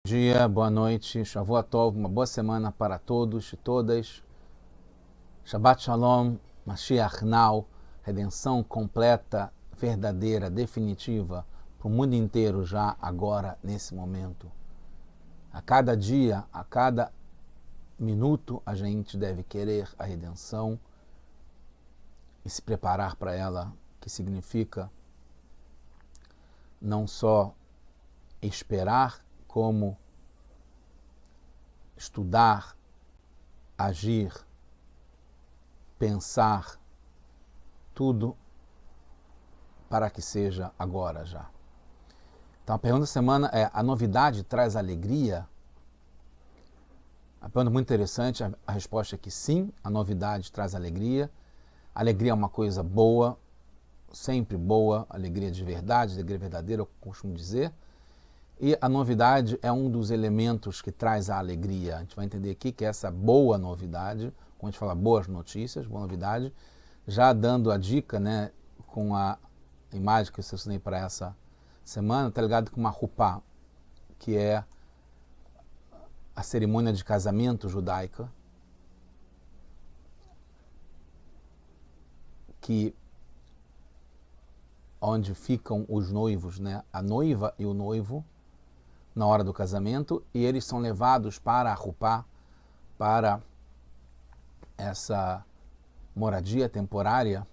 Dia, boa noite, Shavua Tov, uma boa semana para todos e todas. Shabbat Shalom, Mashiach Now, redenção completa, verdadeira, definitiva, para o mundo inteiro já agora, nesse momento. A cada dia, a cada minuto, a gente deve querer a redenção e se preparar para ela, que significa não só esperar, como estudar, agir, pensar, tudo para que seja agora já. Então a pergunta da semana é: a novidade traz alegria? A pergunta é muito interessante, a resposta é que sim, a novidade traz alegria. Alegria é uma coisa boa, sempre boa, alegria de verdade, alegria verdadeira, eu costumo dizer. E a novidade é um dos elementos que traz a alegria. A gente vai entender aqui que essa boa novidade, quando a gente fala boas notícias, boa novidade, já dando a dica, né, com a imagem que eu selecionei para essa semana, está ligado com uma rupá, que é a cerimônia de casamento judaica, onde ficam os noivos, né, a noiva e o noivo, na hora do casamento, e eles são levados para a rupá, para essa moradia temporária,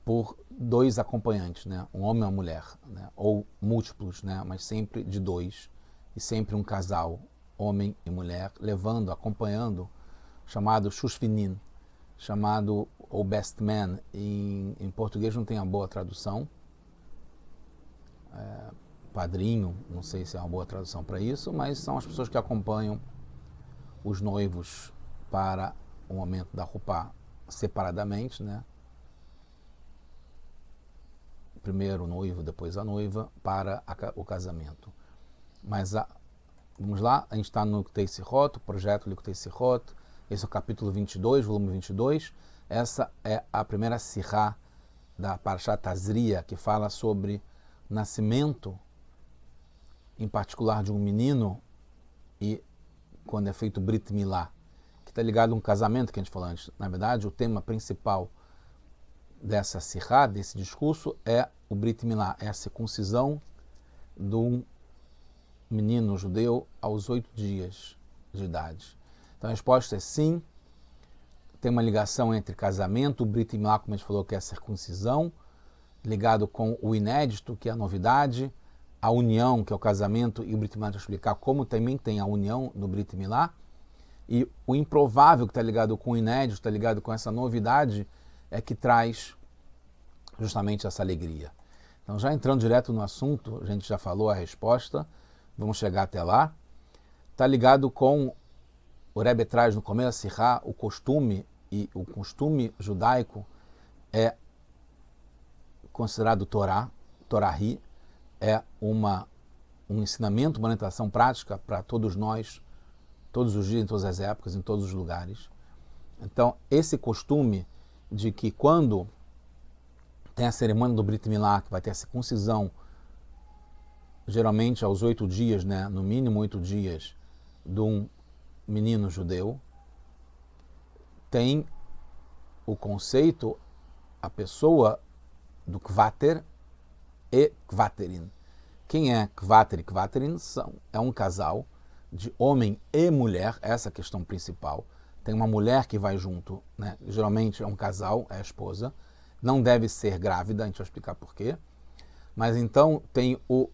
por dois acompanhantes, né? Um homem e uma mulher, né? Ou múltiplos, né? Mas sempre de dois, e sempre um casal, homem e mulher, levando, acompanhando, chamado shusfinin, chamado ou best man, em português não tem uma boa tradução, padrinho, não sei se é uma boa tradução para isso, mas são as pessoas que acompanham os noivos para o momento da rupá separadamente, né? Primeiro o noivo, depois a noiva, para o casamento. Mas vamos lá, a gente está no Likutei Sihot, o projeto Likutei Sihot, esse é o capítulo 22, volume 22. Essa é a primeira sihá da Parashat Tazria, que fala sobre o nascimento, em particular de um menino, e quando é feito Brit Milá, que está ligado a um casamento que a gente falou antes. Na verdade, o tema principal dessa sihá, desse discurso, é o Brit Milá, é a circuncisão de um menino judeu aos 8 dias de idade. Então a resposta é sim, tem uma ligação entre casamento, o Brit Milá, como a gente falou, que é a circuncisão, ligado com o inédito, que é a novidade, a união, que é o casamento, e o Brit Milá vai explicar como também tem a união no Brit Milá, e o improvável, que está ligado com o inédito, está ligado com essa novidade, é que traz justamente essa alegria. Então, já entrando direto no assunto, a gente já falou a resposta, vamos chegar até lá. Está ligado com, o Rebbe traz no começo da sihá, o costume, e o costume judaico é considerado Torá, Torahi, é um ensinamento, uma orientação prática para todos nós, todos os dias, em todas as épocas, em todos os lugares. Então, esse costume de que quando tem a cerimônia do Brit Milá, que vai ter a circuncisão, geralmente aos 8 dias, né, no mínimo 8 dias, de um menino judeu, tem o conceito, a pessoa do Kvater e Kvaterin. Quem é Kvater e Kvaterin? É um casal de homem e mulher, essa é a questão principal. Tem uma mulher que vai junto, né? Geralmente é um casal, é a esposa, não deve ser grávida, a gente vai explicar por quê. Mas então tem o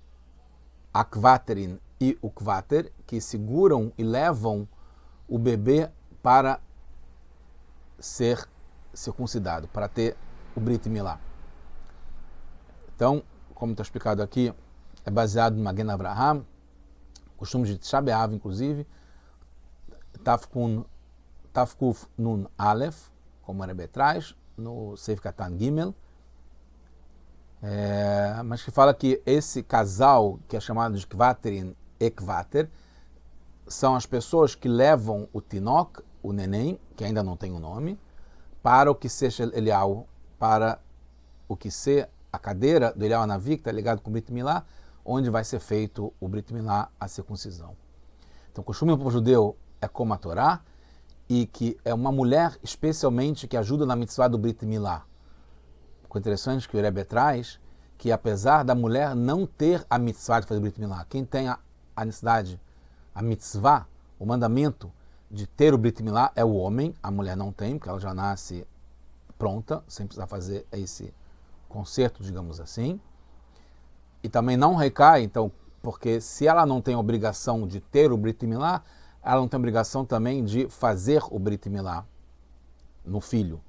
Akvaterin e o Kvater, que seguram e levam o bebê para ser circuncidado, para ter o Brit Milá. Então, como está explicado aqui, é baseado no Magen Avraham, costume de Tisha B'Av, inclusive, Tafkuf Nun Aleph, como o Rebbe traz, no Seif Katan Gimel, mas que fala que esse casal, que é chamado de Kvaterin e Kvater, são as pessoas que levam o Tinok, o neném, que ainda não tem o nome, para o que seja Elial, para o que ser a cadeira do Eliyahu Hanavi, que está ligado com o Brit Milá, onde vai ser feito o Brit Milá, a circuncisão. Então, o costume do povo judeu é como a Torá, e que é uma mulher, especialmente, que ajuda na mitzvah do Brit Milá. O interessante que o Rebbe traz, que apesar da mulher não ter a mitzvah de fazer o Brit Milá, quem tem a necessidade, a mitzvah, o mandamento de ter o Brit Milá é o homem, a mulher não tem, porque ela já nasce pronta, sem precisar fazer esse conserto, digamos assim. E também não recai, então, porque se ela não tem obrigação de ter o Brit Milá, ela não tem obrigação também de fazer o Brit Milá no filho.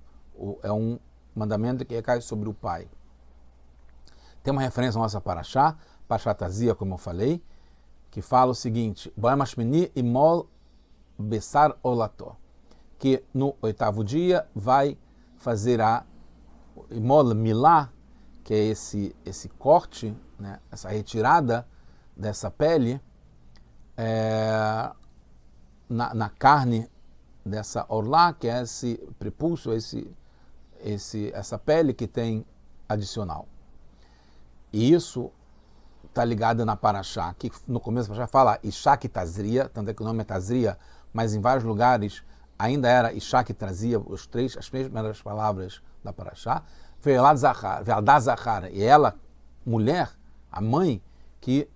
É um mandamento que recai sobre o pai. Tem uma referência na nossa Parashá, Parashat Azia, como eu falei, que fala o seguinte: Boemashmini imol besar olató, que no 8º dia vai fazer a imol milá, que é esse corte, né, essa retirada dessa pele, na carne dessa orlá, que é esse prepúcio, essa pele que tem adicional. E isso está ligado na Parashá, que no começo da Parashá fala Ishak Tazria, tanto é que o nome é Tazria, mas em vários lugares ainda era Ishak Trazia, as primeiras palavras da Parashá. Ve'elad Zahar, e ela, mulher, a mãe, que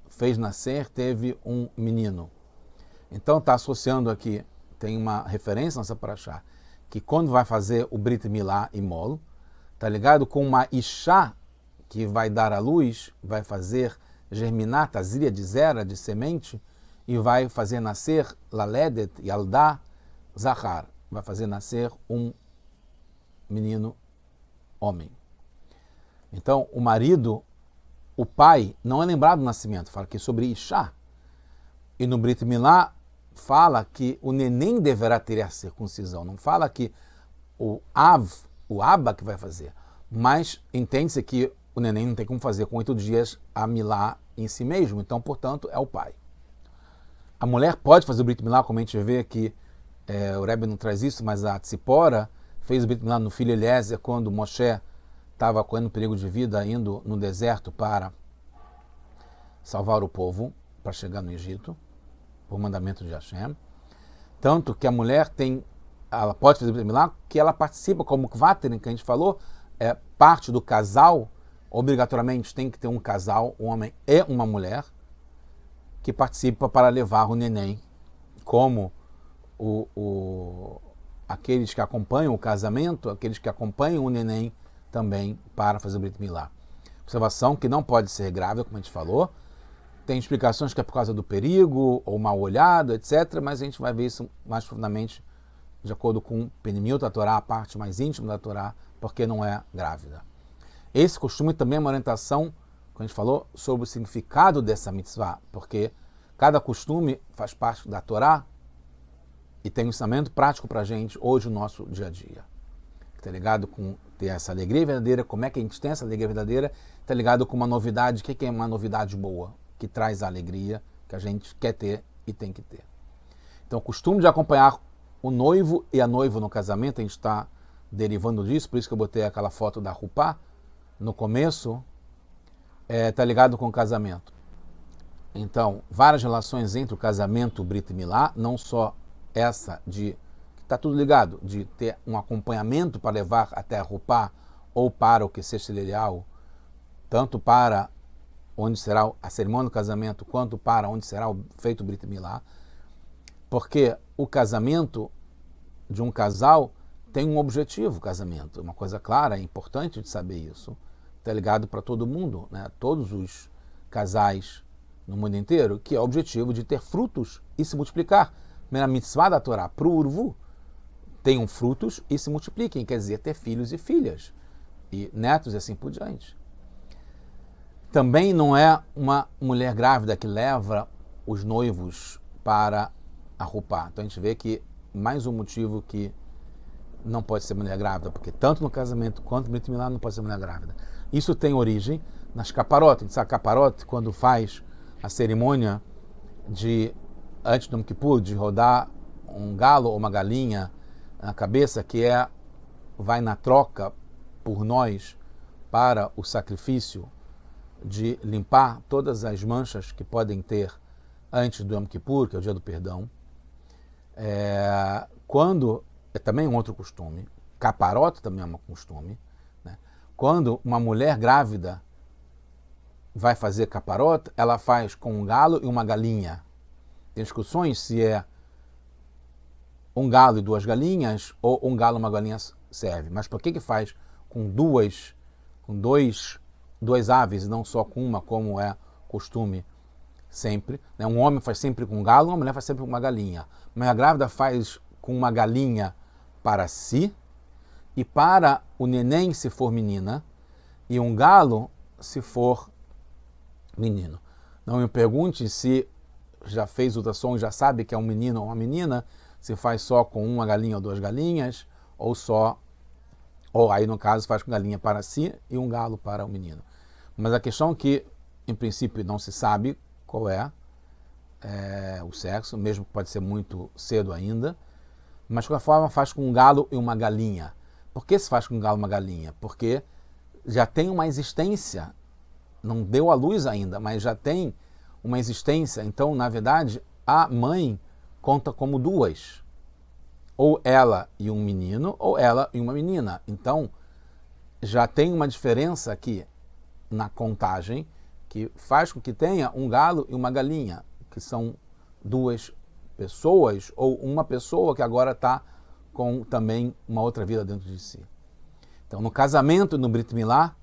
fez nascer, teve um menino. Então está associando aqui, tem uma referência nessa Parashá, que quando vai fazer o Brit Milá imol, está ligado com uma Ishá que vai dar à luz, vai fazer germinar, tazria de zera, de semente, e vai fazer nascer laledet, yaldá, zahar, vai fazer nascer um menino homem. Então, o marido, o pai, não é lembrado do nascimento, fala que sobre Ishá. E no Brit Milá fala que o neném deverá ter a circuncisão, não fala que o Abba que vai fazer, mas entende-se que o neném não tem como fazer com 8 dias a Milá em si mesmo, então, portanto, é o pai. A mulher pode fazer o Brit Milá, como a gente vê que o Rebbe não traz isso, mas a Tzipora fez o Brit Milá no filho Eliezer quando Moshe estava correndo perigo de vida, indo no deserto para salvar o povo, para chegar no Egito, por mandamento de Hashem. Tanto que a mulher ela pode fazer o Brit Milá, que ela participa como Kvaterin, que a gente falou, é parte do casal. Obrigatoriamente tem que ter um casal, um homem e uma mulher, que participa para levar o neném, como aqueles que acompanham o casamento, aqueles que acompanham o neném também para fazer o Brit Milá. Observação que não pode ser grávida, como a gente falou. Tem explicações que é por causa do perigo, ou mal olhado, etc., mas a gente vai ver isso mais profundamente de acordo com Penimilta da Torá, a parte mais íntima da Torá, porque não é grávida. Esse costume também é uma orientação, como a gente falou, sobre o significado dessa mitzvah, porque cada costume faz parte da Torá e tem um ensinamento prático para a gente hoje no nosso dia a dia. Está ligado com ter essa alegria verdadeira, como é que a gente tem essa alegria verdadeira, está ligado com uma novidade, o que é uma novidade boa, que traz a alegria que a gente quer ter e tem que ter. Então, o costume de acompanhar o noivo e a noiva no casamento, a gente está derivando disso, por isso que eu botei aquela foto da Rupá no começo, está ligado com o casamento. Então, várias relações entre o casamento e o Brit Milá, não só essa de, que está tudo ligado, de ter um acompanhamento para levar até a Rupá ou para o que seja celestial, tanto para onde será a cerimônia do casamento, quanto para onde será feito o Brit Milá, porque o casamento de um casal tem um objetivo, o casamento, uma coisa clara, é importante de saber isso, está ligado para todo mundo, né? Todos os casais no mundo inteiro, que é o objetivo de ter frutos e se multiplicar. Na mitzvah da Torá, pro urvu, tenham frutos e se multipliquem, quer dizer, ter filhos e filhas, e netos e assim por diante. Também não é uma mulher grávida que leva os noivos para a Rupá. Então a gente vê que mais um motivo que não pode ser mulher grávida, porque tanto no casamento quanto no Brit Milá não pode ser mulher grávida. Isso tem origem nas caparotes. A gente sabe caparote, quando faz a cerimônia antes do Yom Kippur, de rodar um galo ou uma galinha na cabeça, que vai na troca por nós para o sacrifício de limpar todas as manchas que podem ter antes do Yom Kippur, que é o dia do perdão. Quando, é também um outro costume, caparote também é um costume, né? Quando uma mulher grávida vai fazer caparote, ela faz com um galo e uma galinha. Tem discussões se é um galo e duas galinhas ou um galo e uma galinha serve. Mas por que faz com duas aves e não só com uma, como é costume sempre? Né? Um homem faz sempre com um galo, uma mulher faz sempre com uma galinha. Uma mulher grávida faz com uma galinha para si e para o neném se for menina e um galo se for menino. Não me pergunte se já fez ultrassom e já sabe que é um menino ou uma menina, se faz só com uma galinha ou duas galinhas, ou aí no caso faz com galinha para si e um galo para o menino. Mas a questão é que, em princípio, não se sabe qual é o sexo, mesmo que pode ser muito cedo ainda, mas de qualquer forma faz com um galo e uma galinha. Por que se faz com um galo e uma galinha? Porque já tem uma existência, não deu à luz ainda, mas já tem uma existência, então, na verdade, a mãe conta como duas. Ou ela e um menino, ou ela e uma menina. Então, já tem uma diferença aqui na contagem que faz com que tenha um galo e uma galinha, que são duas pessoas, ou uma pessoa que agora está com também uma outra vida dentro de si. Então, no casamento e no Brit Milá,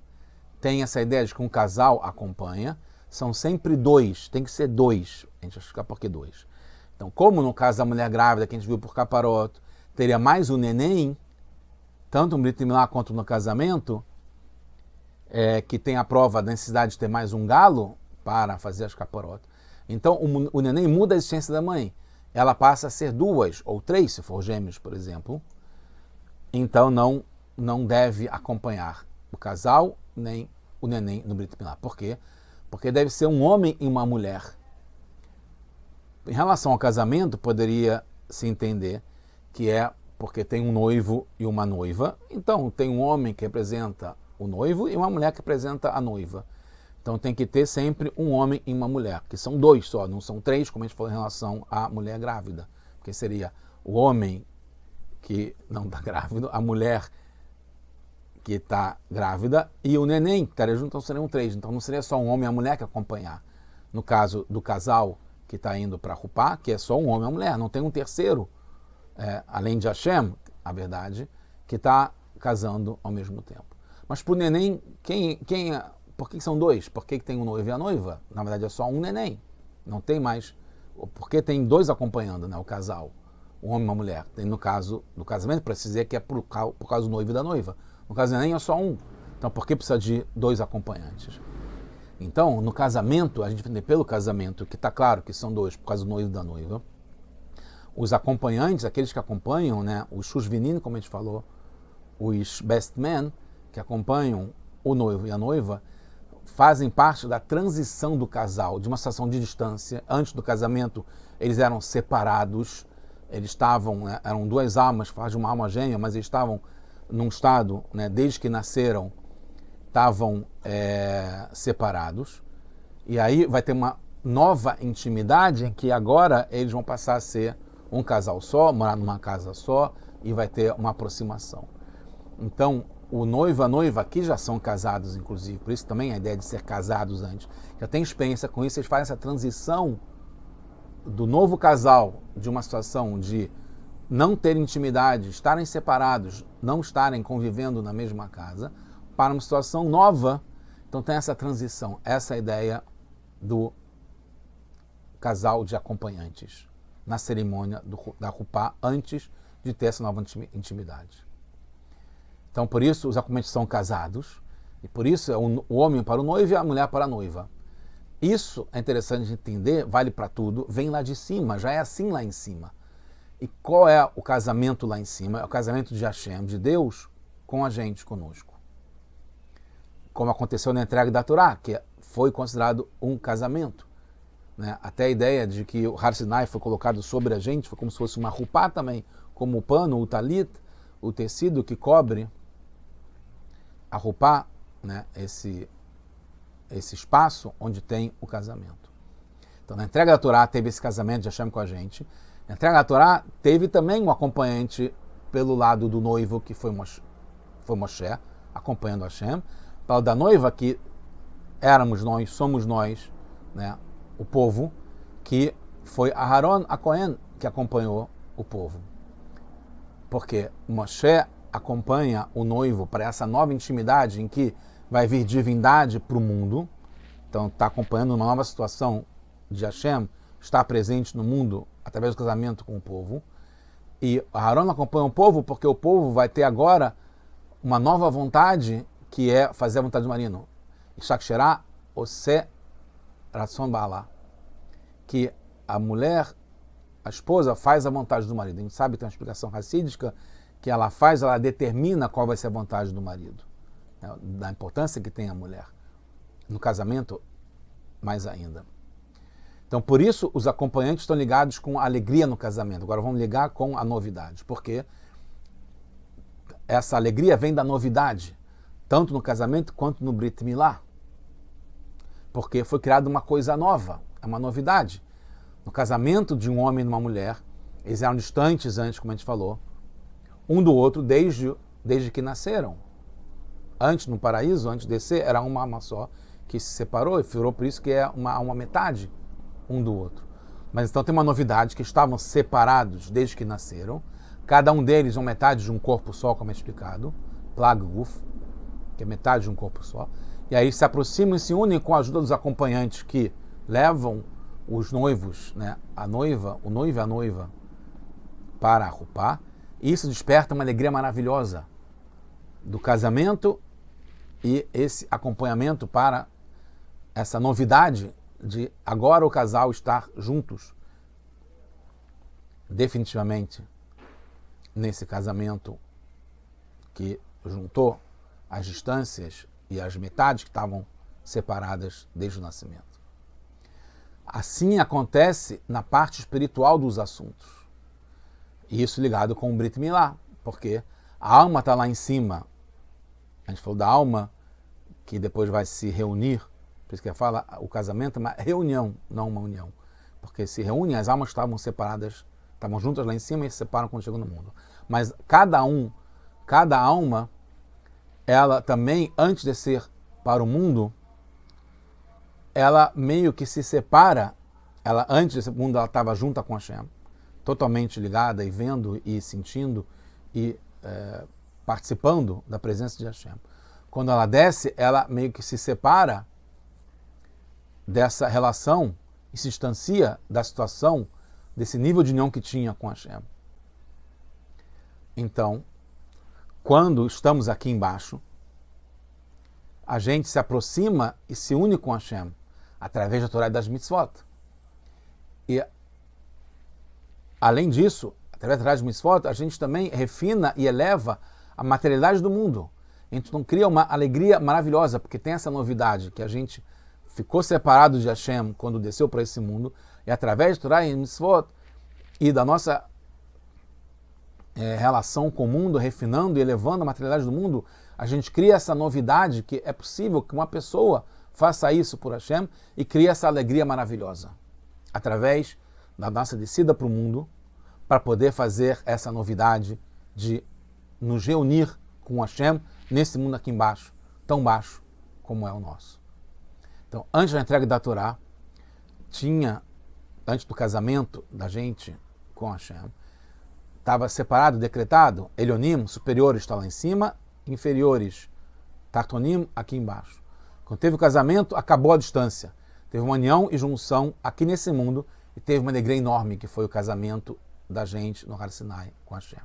tem essa ideia de que um casal acompanha, são sempre dois, tem que ser dois. A gente vai explicar por que dois. Então, como no caso da mulher grávida, que a gente viu por caparoto, teria mais o neném, tanto no Brit Milá quanto no casamento, que tem a prova da necessidade de ter mais um galo para fazer as caparotas. Então, o neném muda a existência da mãe. Ela passa a ser duas ou três, se for gêmeos, por exemplo. Então, não deve acompanhar o casal nem o neném no Brit Milá. Por quê? Porque deve ser um homem e uma mulher. Em relação ao casamento, poderia se entender que é porque tem um noivo e uma noiva. Então, tem um homem que representa o noivo e uma mulher que representa a noiva. Então, tem que ter sempre um homem e uma mulher, que são dois só, não são três, como a gente falou em relação à mulher grávida. Porque seria o homem que não está grávido, a mulher que está grávida e o neném que estaria junto, então seriam três. Então, não seria só um homem e a mulher que acompanhar. No caso do casal que está indo para Rupá, que é só um homem e uma mulher, não tem um terceiro, além de Hashem, a verdade, que está casando ao mesmo tempo. Mas para o neném, por que são dois? Por que tem um noivo e a noiva? Na verdade é só um neném, não tem mais. Porque tem dois acompanhando, né, o casal, um homem e uma mulher. Tem no caso do casamento, para se dizer que é por causa do noivo e da noiva. No caso do neném é só um. Então por que precisa de dois acompanhantes? Então, no casamento, a gente entende pelo casamento, que está claro que são dois, por causa do noivo e da noiva. Os acompanhantes, aqueles que acompanham, né, os shusvinim, como a gente falou, os best men, que acompanham o noivo e a noiva, fazem parte da transição do casal, de uma situação de distância. Antes do casamento, eles eram separados, eles estavam, né, eram duas almas, faz de uma alma gêmea, mas eles estavam num estado, né, desde que nasceram, estavam separados, e aí vai ter uma nova intimidade em que agora eles vão passar a ser um casal só, morar numa casa só, e vai ter uma aproximação. Então, o noivo e a noiva aqui já são casados, inclusive, por isso também a ideia de ser casados antes, já tem experiência com isso, eles fazem essa transição do novo casal, de uma situação de não ter intimidade, estarem separados, não estarem convivendo na mesma casa, para uma situação nova. Então tem essa transição, essa ideia do casal de acompanhantes na cerimônia da Rupá, antes de ter essa nova intimidade. Então por isso os acompanhantes são casados, e por isso é o homem para o noivo e a mulher para a noiva. Isso é interessante de entender, vale para tudo, vem lá de cima, já é assim lá em cima. E qual é o casamento lá em cima? É o casamento de Hashem, de Deus, com a gente, conosco. Como aconteceu na entrega da Torá, que foi considerado um casamento. Né? Até a ideia de que o Har Sinai foi colocado sobre a gente, foi como se fosse uma rupá também, como o pano, o talit, o tecido que cobre a rupá, né, esse espaço onde tem o casamento. Então, na entrega da Torá teve esse casamento de Hashem com a gente. Na entrega da Torá teve também um acompanhante pelo lado do noivo, que foi Moshe, acompanhando Hashem. Pelo da noiva, que éramos nós, somos nós, né, o povo, que foi Aharon a Cohen que acompanhou o povo. Porque Moshe acompanha o noivo para essa nova intimidade em que vai vir divindade para o mundo. Então está acompanhando uma nova situação de Hashem, está presente no mundo através do casamento com o povo. E Aharon acompanha o povo porque o povo vai ter agora uma nova vontade, que é fazer a vontade do marido. Shakshera Ose Ratson Ba'ala. Que a mulher, a esposa, faz a vontade do marido. A gente sabe que tem uma explicação racídica que ela determina qual vai ser a vontade do marido. Da importância que tem a mulher. No casamento, mais ainda. Então, por isso, os acompanhantes estão ligados com a alegria no casamento. Agora vamos ligar com a novidade. Porque essa alegria vem da novidade, tanto no casamento quanto no Brit Milá. Porque foi criada uma coisa nova, é uma novidade. No casamento de um homem e uma mulher, eles eram distantes antes, como a gente falou, um do outro desde que nasceram. Antes, no paraíso, antes de descer, era uma alma só que se separou e virou por isso que é uma alma metade um do outro. Mas então tem uma novidade, que estavam separados desde que nasceram. Cada um deles é uma metade de um corpo só, como é explicado, Plag Guf, que é metade de um corpo só. E aí se aproximam e se unem com a ajuda dos acompanhantes que levam os noivos, né, a noiva, o noivo e a noiva, para a Rupá. E isso desperta uma alegria maravilhosa do casamento e esse acompanhamento para essa novidade de agora o casal estar juntos definitivamente nesse casamento que juntou as distâncias e as metades que estavam separadas desde o nascimento. Assim acontece na parte espiritual dos assuntos. E isso ligado com o Brit Milá, porque a alma está lá em cima. A gente falou da alma que depois vai se reunir, por isso que fala o casamento é uma reunião, não uma união. Porque se reúnem, as almas estavam separadas, estavam juntas lá em cima e se separam quando chegam no mundo. Mas cada alma, ela também, antes de ser para o mundo, ela meio que se separa. Ela, antes desse mundo, ela estava junta com Hashem, totalmente ligada e vendo e sentindo e participando da presença de Hashem. Quando ela desce, ela meio que se separa dessa relação e se distancia da situação, desse nível de união que tinha com Hashem. Então, quando estamos aqui embaixo, a gente se aproxima e se une com Hashem através da Torá e das mitzvot. E, além disso, através da Torá e das mitzvot, a gente também refina e eleva a materialidade do mundo. A gente não cria uma alegria maravilhosa, porque tem essa novidade, que a gente ficou separado de Hashem quando desceu para esse mundo, e através da Torá e mitzvot e da nossa relação com o mundo, refinando e elevando a materialidade do mundo, a gente cria essa novidade que é possível que uma pessoa faça isso por Hashem e crie essa alegria maravilhosa através da nossa descida para o mundo, para poder fazer essa novidade de nos reunir com Hashem nesse mundo aqui embaixo, tão baixo como é o nosso. Então, antes da entrega da Torá, antes do casamento da gente com Hashem, estava separado, decretado, Elionim, superiores está lá em cima, inferiores, Tartonim, aqui embaixo. Quando teve o casamento, acabou a distância. Teve uma união e junção aqui nesse mundo e teve uma alegria enorme, que foi o casamento da gente no Har Sinai com Hashem.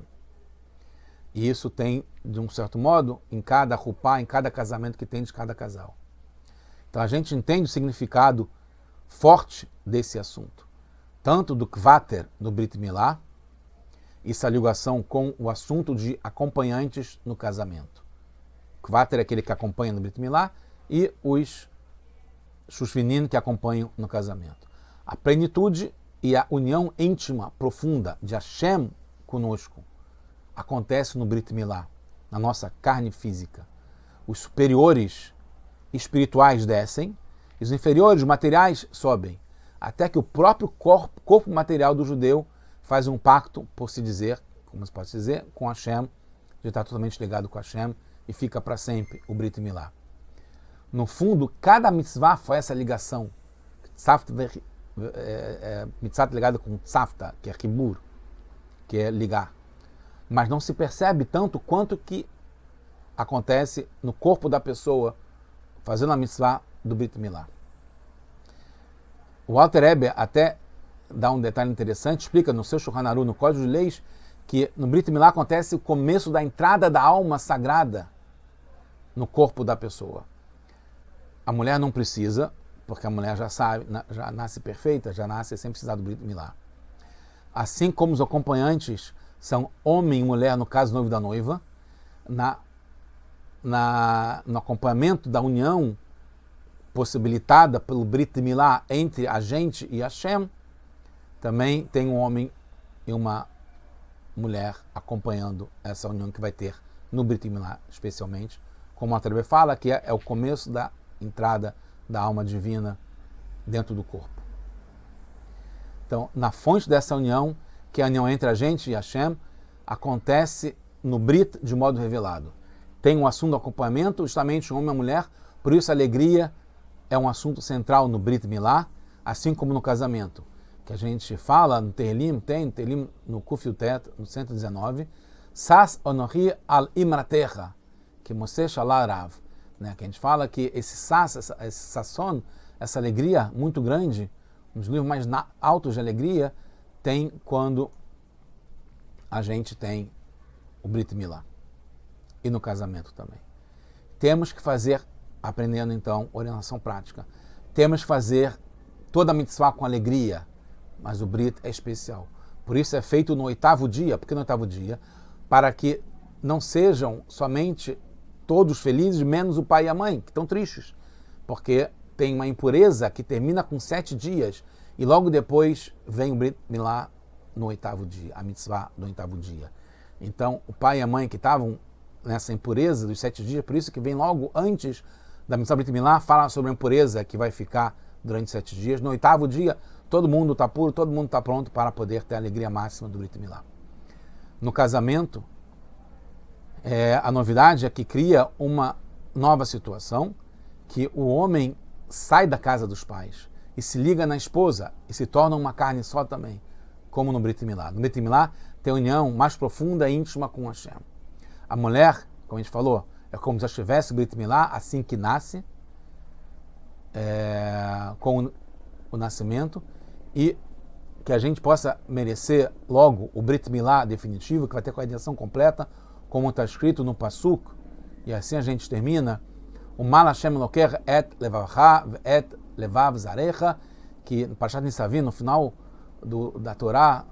E isso tem, de um certo modo, em cada rupá, em cada casamento que tem de cada casal. Então a gente entende o significado forte desse assunto. Tanto do Kvater, do Brit Milá, essa ligação com o assunto de acompanhantes no casamento. Kvater é aquele que acompanha no Brit Milá e os Shushvinin que acompanham no casamento. A plenitude e a união íntima, profunda de Hashem conosco acontece no Brit Milá, na nossa carne física. os superiores espirituais descem e os inferiores materiais sobem, até que o próprio corpo material do judeu faz um pacto, por se dizer, como se pode dizer, com Hashem, de estar totalmente ligado com Hashem e fica para sempre o Brit Milá. No fundo, cada mitzvah foi essa ligação. Mitzvah ligada com tzafta, que é ribur, que é ligar. Mas não se percebe tanto quanto que acontece no corpo da pessoa fazendo a mitzvah do Brit Milá. O Alter Rebbe até dá um detalhe interessante, explica no seu Shulchan Aruch, no Código de Leis, que no Brit Milá acontece o começo da entrada da alma sagrada no corpo da pessoa. A mulher não precisa, porque a mulher já sabe, já nasce perfeita, já nasce sem precisar do Brit Milá. Assim como os acompanhantes são homem e mulher, no caso noivo da noiva, no acompanhamento da união possibilitada pelo Brit Milá entre a gente e Hashem, também tem um homem e uma mulher acompanhando essa união que vai ter no Brit Milá, especialmente, como a Rebbe fala, que é o começo da entrada da alma divina dentro do corpo. Então, na fonte dessa união, que é a união entre a gente e Hashem, acontece no Brit de modo revelado. Tem um assunto do acompanhamento, justamente homem e mulher, por isso a alegria é um assunto central no Brit Milá, assim como no casamento, que a gente fala no Tehillim, tem no Tehillim no Kuf Yutet, no 119, Sas onohi al imratecha, que Moshe Shalal Rav, né? Que a gente fala que esse sas, esse sasson, essa alegria muito grande, um dos níveis mais altos de alegria, tem quando a gente tem o Brit Milá. E no casamento também. Temos que fazer, aprendendo então, orientação prática, temos que fazer toda a mitzvah com alegria, mas o Brit é especial. Por isso é feito no 8º dia. Por que no 8º dia? Para que não sejam somente todos felizes, menos o pai e a mãe, que estão tristes. Porque tem uma impureza que termina com 7 dias e logo depois vem o Brit Milá no 8º dia, a mitzvah do 8º dia. Então, o pai e a mãe que estavam nessa impureza dos 7 dias, por isso que vem logo antes da mitzvah Brit Milá, fala sobre a impureza que vai ficar durante 7 dias. No 8º dia, todo mundo está puro, todo mundo está pronto para poder ter a alegria máxima do Brit Milá. No casamento, a novidade é que cria uma nova situação, que o homem sai da casa dos pais e se liga na esposa e se torna uma carne só também, como no Brit Milá. No Brit Milá tem união mais profunda e íntima com Hashem. A mulher, como a gente falou, é como se já tivesse o Brit Milá assim que nasce, com o nascimento, e que a gente possa merecer logo o Brit Milá definitivo, que vai ter coordenação completa, como está escrito no Pasuk, e assim a gente termina, o Mal Hashem Loker et levavcha et levav zarecha, que no Parashat Nisavim, no final da Torá,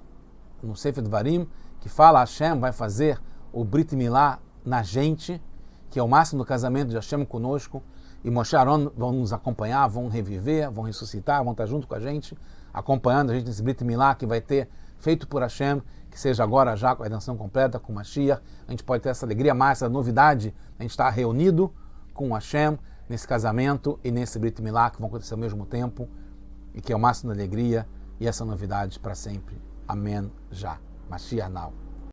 no Sefer Dvarim, que fala Hashem vai fazer o Brit Milá na gente, que é o máximo do casamento de Hashem conosco, e Moshe e Aaron vão nos acompanhar, vão reviver, vão ressuscitar, vão estar junto com a gente, acompanhando a gente nesse Brit Milá que vai ter feito por Hashem, que seja agora já com a redenção completa, com Mashiach. A gente pode ter essa alegria máxima, essa novidade, a gente estar reunido com Hashem nesse casamento e nesse Brit Milá que vão acontecer ao mesmo tempo, e que é o máximo da alegria e essa novidade para sempre. Amém. Já. Mashiach now.